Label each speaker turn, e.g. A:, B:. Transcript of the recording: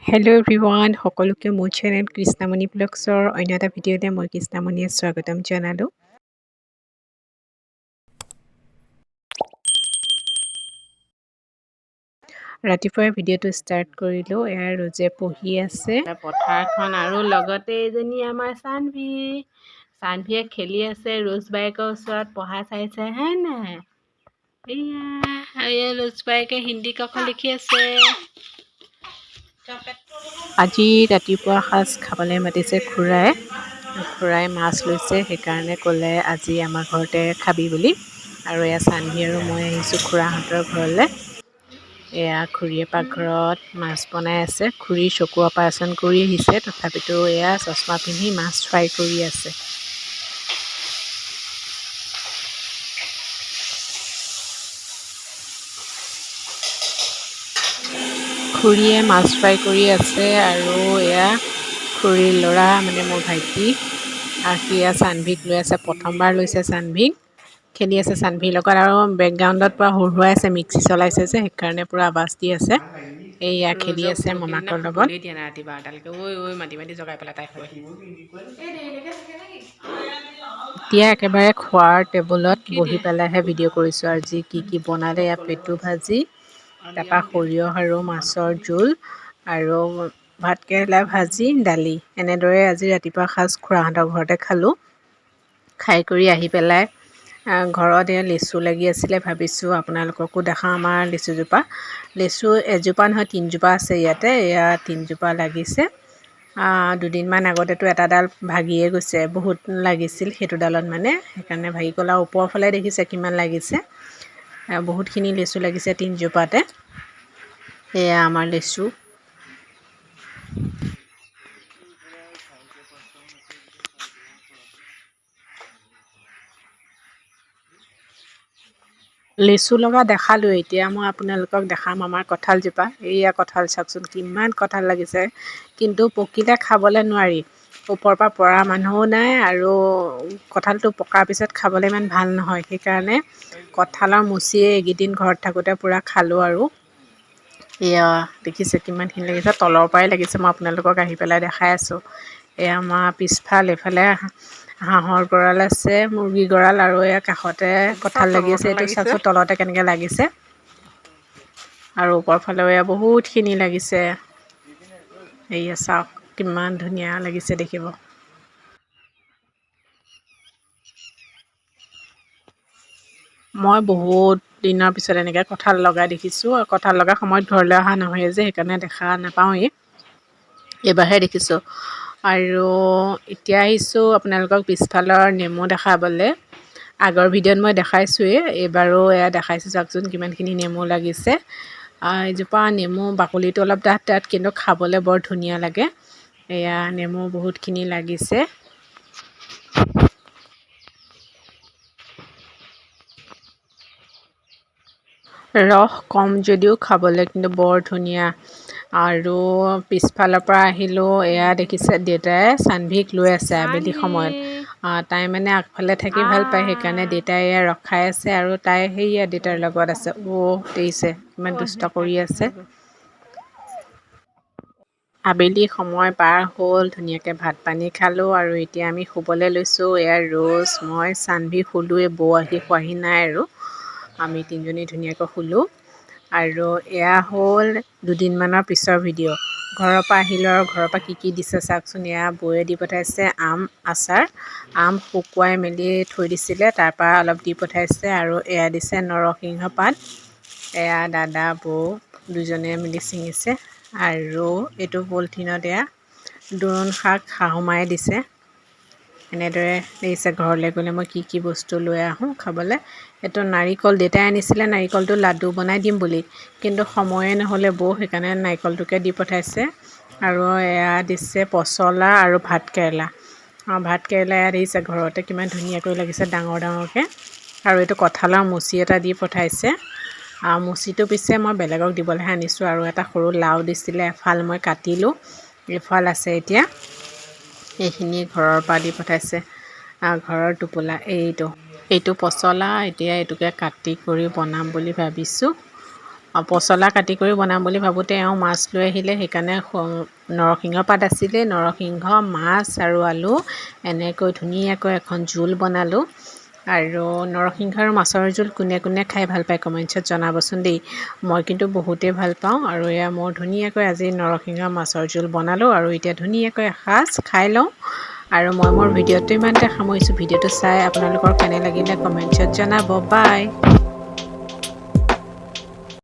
A: Hello' everyone, সকলোকে মোৰ channel Krishnamani ব্লগছৰ অন্য এটা ভিডিঅ'তে মই কৃষ্ণামণিয়ে স্বাগতম জনালোঁ। ৰাতিপুৱাই ভিডিঅ'টো ষ্টাৰ্ট কৰিলোঁ। এয়া ৰোজে পঢ়ি আছে পথাৰখন আৰু লগতে এজনী আমাৰ চানভিয়ে খেলি আছে ৰোজ বাইকৰ ওচৰত পঢ়া চাইছে হে নাই। এয়া ৰোজ বাইকে হিন্দী ক খ লিখি আছে। আজি ৰাতিপুৱা সাজ খাবলৈ মাতিছে খুৰাই মাছ লৈছে, সেইকাৰণে ক'লে আজি আমাৰ ঘৰতে খাবি বুলি। আৰু এয়া চানভি আৰু মই আহিছোঁ খুৰাহঁতৰ ঘৰলৈ। এয়া খুৰীয়ে পাকঘৰত মাছ বনাই আছে। খুৰী চকু অপাৰেচন কৰি আহিছে, তথাপিতো এয়া চশমা পিন্ধি মাছ ফ্ৰাই কৰি আছে। খুৰীয়ে মাছ ফ্ৰাই কৰি আছে আৰু এয়া খুৰীৰ ল'ৰা মানে মোৰ ভাইটি আৰু সেয়া চানভিক লৈ আছে। প্ৰথমবাৰ লৈছে চানভিক, খেলি আছে চানভিৰ লগত আৰু বেকগ্ৰাউণ্ডত পূৰা হুৰহুৰাই আছে, মিক্সি চলাইছে যে সেইকাৰণে পূৰা আৱাজ দি আছে। এইয়া খেলি আছে মমাকৰ লগত। দিয়া নাই ৰাতি 12টালৈকে ঐ মাতি মাতি জগাই পেলাই তাই এতিয়া একেবাৰে খোৱাৰ টেবুলত বহি পেলাইহে ভিডিঅ' কৰিছোঁ। আৰু যি কি বনালে, এয়া পেটু ভাজি, তাৰপৰা সৰিয়হ আৰু মাছৰ জোল আৰু ভাতকেৰেলা ভাজি, দালি। এনেদৰে আজি ৰাতিপুৱা সাজ খুৰাহঁতৰ ঘৰতে খালোঁ। খাই কৰি আহি পেলাই ঘৰত এয়া লেচু লাগি আছিলে, ভাবিছোঁ আপোনালোককো দেখাওঁ আমাৰ লেচুজোপা। লেচু এজোপা নহয় 3জোপা আছে ইয়াতে। এয়া 3জোপা লাগিছে। দুদিনমান আগতেতো এটা ডাল ভাগিয়ে গৈছে, বহুত লাগিছিল সেইটো ডালত মানে, সেইকাৰণে ভাগি গ'ল। আৰু ওপৰৰ ফালে দেখিছে কিমান লাগিছে, বহুতখিনি লেচু লাগিছে 3জোপাতে। এয়া আমাৰ লেচু। লেচু লগা দেখালোঁ, এতিয়া মই আপোনালোকক দেখাম আমাৰ কঁঠালজোপা। এইয়া কঁঠাল চাওকচোন, কিমান কঁঠাল লাগিছে, কিন্তু পকিলে খাবলৈ নোৱাৰি। ওপৰৰ পৰা পৰা মানুহো নাই আৰু কঁঠালটো পকাৰ পিছত খাবলৈ ইমান ভাল নহয়। সেইকাৰণে কঁঠালৰ মুচিয়ে এইকেইদিন ঘৰত থাকোঁতে পূৰা খালোঁ। আৰু এয়া দেখিছে কিমানখিনি লাগিছে, তলৰ পৰাই লাগিছে। মই আপোনালোকক আহি পেলাই দেখাই আছোঁ। এয়া আমাৰ পিছফাল, এইফালে হাঁহৰ গঁৰাল আছে, মুৰ্গী গঁৰাল, আৰু এয়া কাষতে কঁঠাল লাগি আছে। এইটো চাওকচোন তলতে কেনেকৈ লাগিছে, আৰু ওপৰ ফালেও এয়া বহুতখিনি লাগিছে। এয়া চাওক কিমান ধুনীয়া লাগিছে দেখিব। মই বহুত দিনৰ পিছত এনেকৈ কঁঠাল লগা দেখিছোঁ। আৰু কঁঠাল লগা সময়ত ঘৰলৈ অহা নহয় যে, সেইকাৰণে দেখা নাপাওঁৱেই, এইবাৰহে দেখিছোঁ। আৰু এতিয়া আহিছোঁ আপোনালোকক পিছফালৰ নেমু দেখাবলৈ। আগৰ ভিডিঅ'ত মই দেখাইছোঁৱেই, এইবাৰো এয়া দেখাইছোঁ। চাওকচোন কিমানখিনি নেমু লাগিছে। এজোপা নেমু বাকলিটো অলপ ডাঠ, কিন্তু খাবলৈ বৰ ধুনীয়া লাগে। এয়া নেমু বহুতখিনি লাগিছে। ৰস কম যদিও খাবলৈ কিন্তু বৰ ধুনীয়া। আৰু পিছফালৰ পৰা আহিলোঁ, এয়া দেখিছে দেউতাই চানভিক লৈ আছে আবেলি সময়ত। তাই মানে আগফালে থাকি ভাল পায়, সেইকাৰণে দেউতাই এয়া ৰখাই আছে আৰু তাই সেইয়া দেউতাৰ লগত আছে। দেখিছে কিমান দুষ্ট কৰি আছে। আবেলি সময় পাৰ হ'ল, ধুনীয়াকৈ ভাত পানী খালোঁ আৰু এতিয়া আমি শুবলৈ লৈছোঁ। এয়া ৰোজ, মই, চানভি শুলোঁৱে, বৌ আহি খোৱাহি নাই আৰু আমি তিনিজনী ধুনীয়াকৈ শুলোঁ। আৰু এয়া হ'ল দুদিনমানৰ পিছৰ ভিডিঅ'। ঘৰৰ পৰা আহিলোঁ আৰু ঘৰৰ পৰা কি দিছে চাওকচোন। এয়া বৌয়ে দি পঠাইছে আম আচাৰ, আম শুকুৱাই মেলি থৈ দিছিলে, তাৰপৰা অলপ দি পঠাইছে। আৰু এয়া দিছে নৰসিংহ পাত, এয়া দাদা বৌ দুজনে মিলি ছিঙিছে। আৰু এইটো পলিথিনত এয়া দোৰোণ শাক শাহুমায়ে দিছে। এনেদৰে দেখিছে ঘৰলৈ গ'লে মই কি বস্তু লৈ আহোঁ খাবলৈ। এইটো নাৰিকল দেউতাই আনিছিলে, নাৰিকলটো লাডু বনাই দিম বুলি, কিন্তু সময়ে নহ'লে বৌ, সেইকাৰণে নাৰিকলটোকে দি পঠাইছে। আৰু এয়া দিছে পচলা আৰু ভাতকেৰেলা। ভাতকেৰেলা এয়া দেখিছে ঘৰতে কিমান ধুনীয়াকৈ লাগিছে, ডাঙৰ ডাঙৰকৈ। আৰু এইটো কঁঠালৰ মুচি এটা দি পঠাইছে। মুচিটো পিছে মই বেলেগক দিবলৈহে আনিছোঁ। আৰু এটা সৰু লাও দিছিলে, এফাল মই কাটিলোঁ, এফাল আছে এতিয়া। এইখিনি ঘৰৰ পৰা দি পঠাইছে, ঘৰৰ টোপোলা। এইটো পচলা, এতিয়া এইটোকে কাটি কৰি বনাম বুলি ভাবিছোঁ। পচলা কাটি কৰি বনাম বুলি ভাবোঁতে এওঁ মাছ লৈ আহিলে, সেইকাৰণে নৰসিংহ পাত আছিলে, নৰসিংহ, মাছ আৰু আলু এনেকৈ ধুনীয়াকৈ এখন জোল বনালোঁ। আৰু নৰসিংহ আৰু মাছৰ জোল কোনে কোনে খাই ভাল পায় কমেণ্টছত জনাবচোন দেই। মই কিন্তু বহুতেই ভাল পাওঁ। আৰু এয়া মই ধুনীয়াকৈ আজি নৰসিংহ মাছৰ জোল বনালোঁ আৰু এতিয়া ধুনীয়াকৈ এসাঁজ খাই লওঁ। আৰু মই মোৰ ভিডিঅ'টো ইমানতে সামৰিছোঁ। ভিডিঅ'টো চাই আপোনালোকৰ কেনে লাগিলে কমেণ্টছত জনাব। বাই।